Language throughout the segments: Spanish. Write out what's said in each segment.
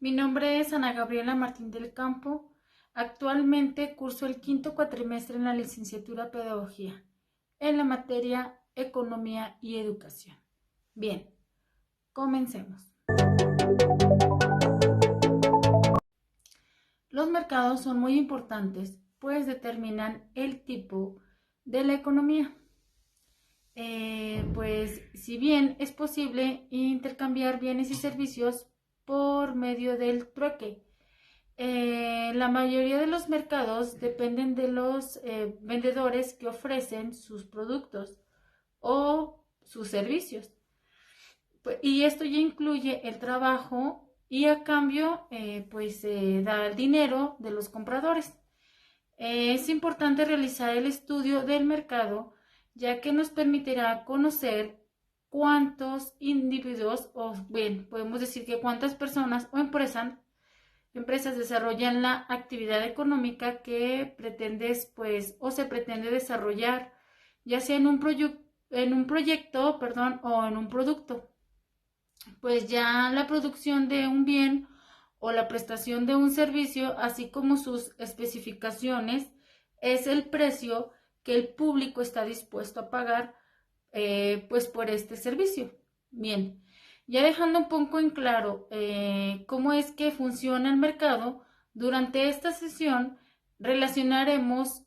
Mi nombre es Ana Gabriela Martín del Campo. Actualmente curso el quinto cuatrimestre en la licenciatura Pedagogía, en la materia Economía y Educación. Bien, comencemos. Los mercados son muy importantes, pues determinan el tipo de la economía. Pues si bien es posible intercambiar bienes y servicios por medio del trueque, la mayoría de los mercados dependen de los vendedores que ofrecen sus productos o sus servicios. Y esto ya incluye el trabajo y a cambio pues se da el dinero de los compradores. Es importante realizar el estudio del mercado, ya que nos permitirá conocer cuántos individuos, o bien, podemos decir que cuántas personas o empresas desarrollan la actividad económica que pretendes, pues, o se pretende desarrollar, ya sea en un proyecto, o en un producto. Pues ya la producción de un bien o la prestación de un servicio, así como sus especificaciones, es el precio que el público está dispuesto a pagar pues por este servicio. Bien, ya dejando un poco en claro cómo es que funciona el mercado, durante esta sesión relacionaremos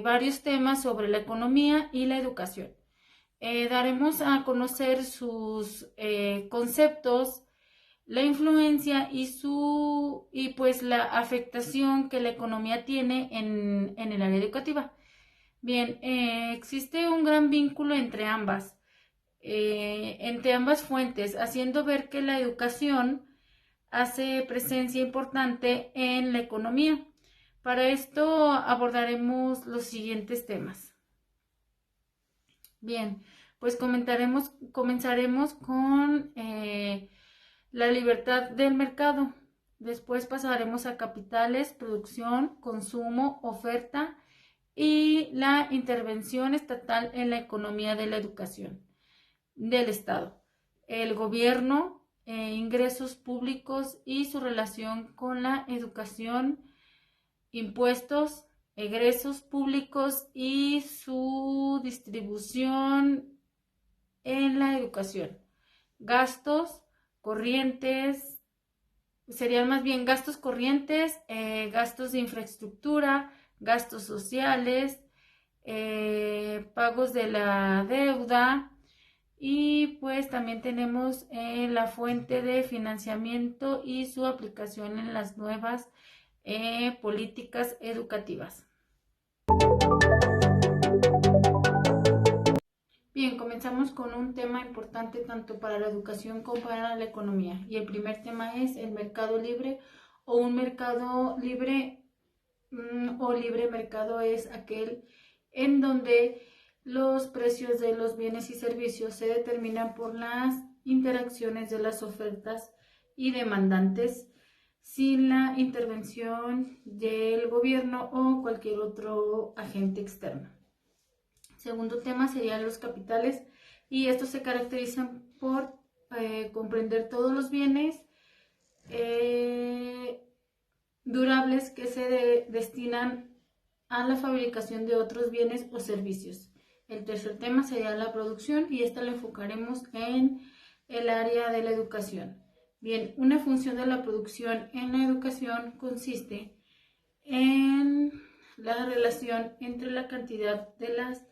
varios temas sobre la economía y la educación. Daremos a conocer sus conceptos, la influencia y pues la afectación que la economía tiene en el área educativa. Bien, existe un gran vínculo entre ambas fuentes, haciendo ver que la educación hace presencia importante en la economía. Para esto abordaremos los siguientes temas. Bien, pues comenzaremos con la libertad del mercado. Después pasaremos a capitales, producción, consumo, oferta y la intervención estatal en la economía de la educación del Estado, el gobierno, ingresos públicos y su relación con la educación, impuestos, egresos públicos y su distribución en la educación, gastos corrientes, serían más bien gastos corrientes, gastos de infraestructura, gastos sociales, pagos de la deuda y pues también tenemos la fuente de financiamiento y su aplicación en las nuevas políticas educativas. Bien, comenzamos con un tema importante tanto para la educación como para la economía. Y el primer tema es el mercado libre o un mercado libre o libre mercado es aquel en donde los precios de los bienes y servicios se determinan por las interacciones de las ofertas y demandantes sin la intervención del gobierno o cualquier otro agente externo. Segundo tema serían los capitales y estos se caracterizan por comprender todos los bienes durables que se destinan a la fabricación de otros bienes o servicios. El tercer tema sería la producción y esta la enfocaremos en el área de la educación. Bien, una función de la producción en la educación consiste en la relación entre la cantidad de las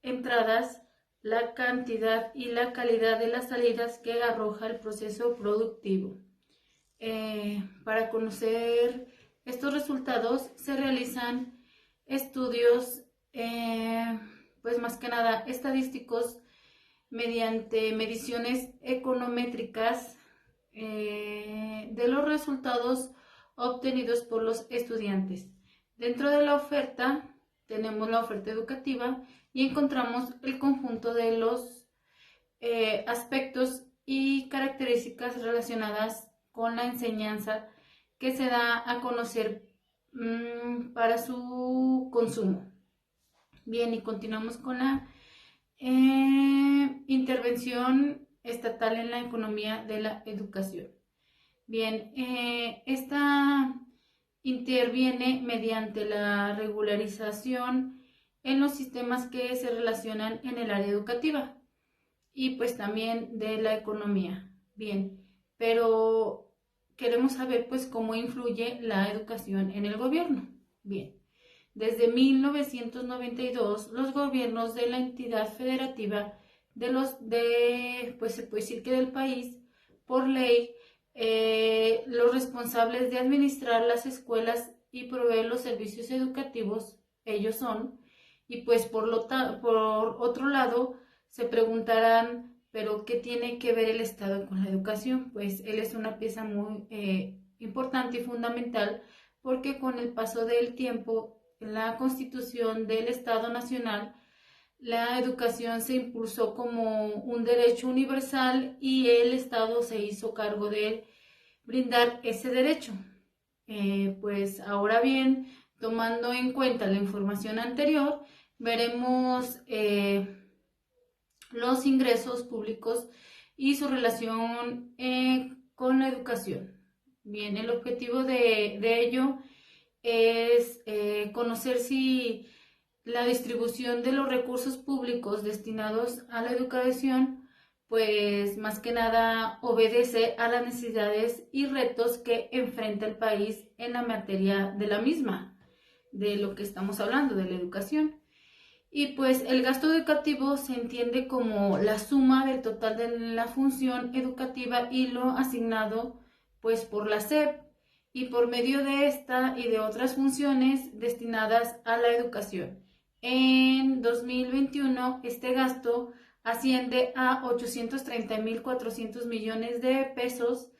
entradas, la cantidad y la calidad de las salidas que arroja el proceso productivo. Para conocer estos resultados se realizan estudios, pues más que nada estadísticos, mediante mediciones econométricas de los resultados obtenidos por los estudiantes. Dentro de la oferta tenemos la oferta educativa y encontramos el conjunto de los aspectos y características relacionadas con la enseñanza que se da a conocer para su consumo. Bien, y continuamos con la intervención estatal en la economía de la educación. Bien, esta interviene mediante la regularización en los sistemas que se relacionan en el área educativa y pues también de la economía. Bien, pero queremos saber pues cómo influye la educación en el gobierno. Bien, desde 1992 los gobiernos de la entidad federativa pues se puede decir que del país, por ley, los responsables de administrar las escuelas y proveer los servicios educativos, ellos son, y pues por otro lado, se preguntarán, pero ¿qué tiene que ver el Estado con la educación? Pues él es una pieza muy importante y fundamental porque con el paso del tiempo, la Constitución del Estado Nacional, la educación se impulsó como un derecho universal y el Estado se hizo cargo de brindar ese derecho. Pues ahora bien, tomando en cuenta la información anterior, veremos los ingresos públicos y su relación con la educación. Bien, el objetivo de ello es conocer si la distribución de los recursos públicos destinados a la educación, pues más que nada obedece a las necesidades y retos que enfrenta el país en la materia de la misma, de lo que estamos hablando, de la educación. Y pues el gasto educativo se entiende como la suma del total de la función educativa y lo asignado pues por la SEP y por medio de esta y de otras funciones destinadas a la educación. En 2021 este gasto asciende a 830.400 millones de pesos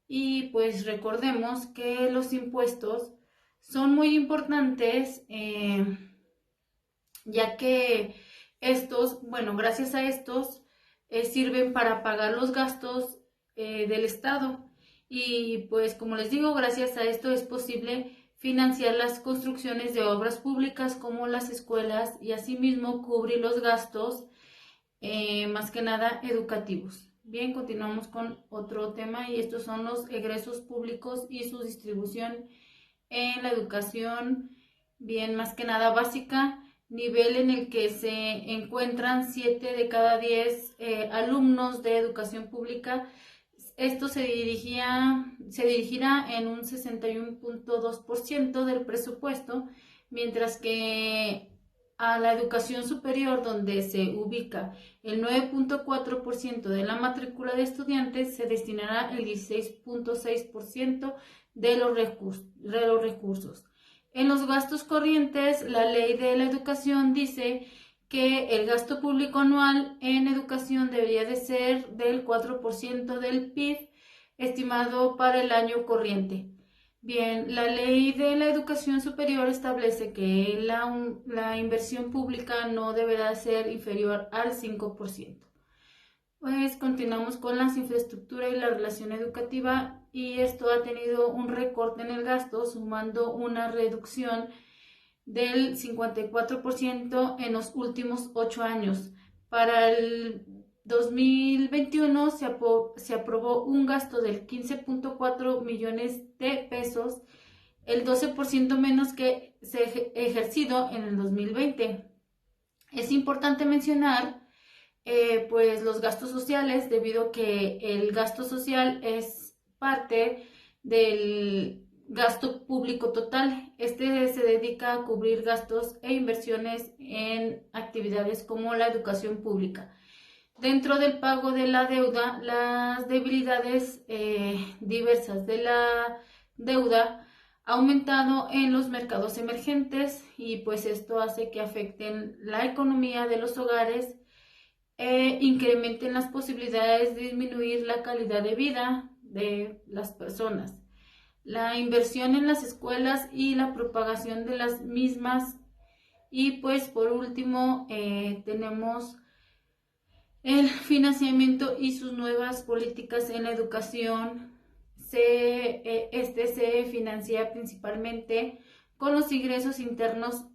y pues recordemos que los impuestos son muy importantes, ya que estos, bueno, gracias a estos sirven para pagar los gastos del Estado y pues como les digo, gracias a esto es posible financiar las construcciones de obras públicas como las escuelas y asimismo cubrir los gastos más que nada educativos. Bien, continuamos con otro tema y estos son los egresos públicos y su distribución en la educación, bien, más que nada básica, nivel en el que se encuentran 7 de cada 10 alumnos de educación pública. Esto se dirigirá en un 61.2% del presupuesto, mientras que a la educación superior, donde se ubica el 9.4% de la matrícula de estudiantes, se destinará el 16.6% de los recursos. En los gastos corrientes, la ley de la educación dice que el gasto público anual en educación debería de ser del 4% del PIB estimado para el año corriente. Bien, la ley de la educación superior establece que la inversión pública no deberá ser inferior al 5%. Pues continuamos con las infraestructuras y la relación educativa y esto ha tenido un recorte en el gasto sumando una reducción del 54% en los últimos 8 años. Para el 2021 se aprobó un gasto del 15.4 millones de pesos, el 12% menos que se ejercido en el 2020. Es importante mencionar pues los gastos sociales, debido a que el gasto social es parte del gasto público total. Este se dedica a cubrir gastos e inversiones en actividades como la educación pública. Dentro del pago de la deuda, las debilidades diversas de la deuda ha aumentado en los mercados emergentes y pues esto hace que afecten la economía de los hogares, incrementen las posibilidades de disminuir la calidad de vida de las personas. La inversión en las escuelas y la propagación de las mismas. Y pues por último tenemos el financiamiento y sus nuevas políticas en la educación. Este se financia principalmente con los ingresos internos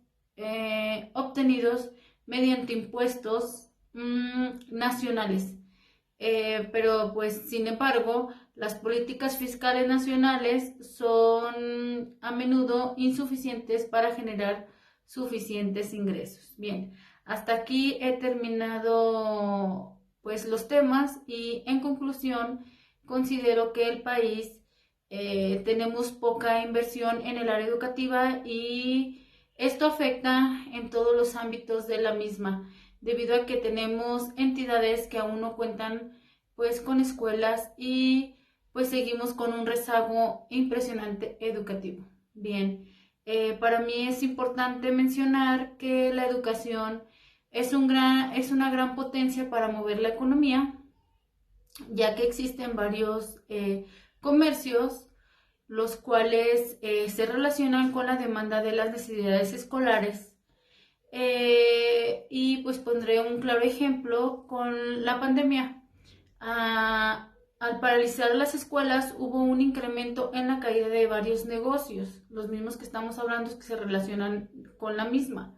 obtenidos mediante impuestos nacionales. Pero pues sin embargo Las políticas fiscales nacionales son a menudo insuficientes para generar suficientes ingresos. Bien, hasta aquí he terminado pues los temas y en conclusión considero que el país tenemos poca inversión en el área educativa y esto afecta en todos los ámbitos de la misma, debido a que tenemos entidades que aún no cuentan pues con escuelas y pues seguimos con un rezago impresionante educativo. Bien, para mí es importante mencionar que la educación es una gran potencia para mover la economía, ya que existen varios comercios, los cuales se relacionan con la demanda de las necesidades escolares. Y pues pondré un claro ejemplo con la pandemia. Al paralizar las escuelas hubo un incremento en la caída de varios negocios, los mismos que estamos hablando que se relacionan con la misma.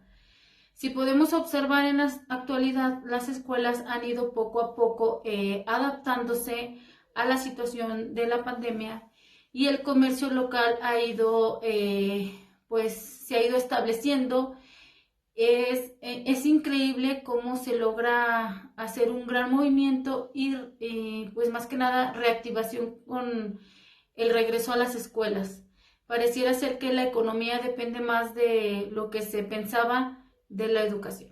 Si podemos observar en la actualidad, las escuelas han ido poco a poco adaptándose a la situación de la pandemia y el comercio local ha ido, pues se ha ido estableciendo. Es increíble cómo se logra hacer un gran movimiento y pues más que nada reactivación con el regreso a las escuelas. Pareciera ser que la economía depende más de lo que se pensaba de la educación.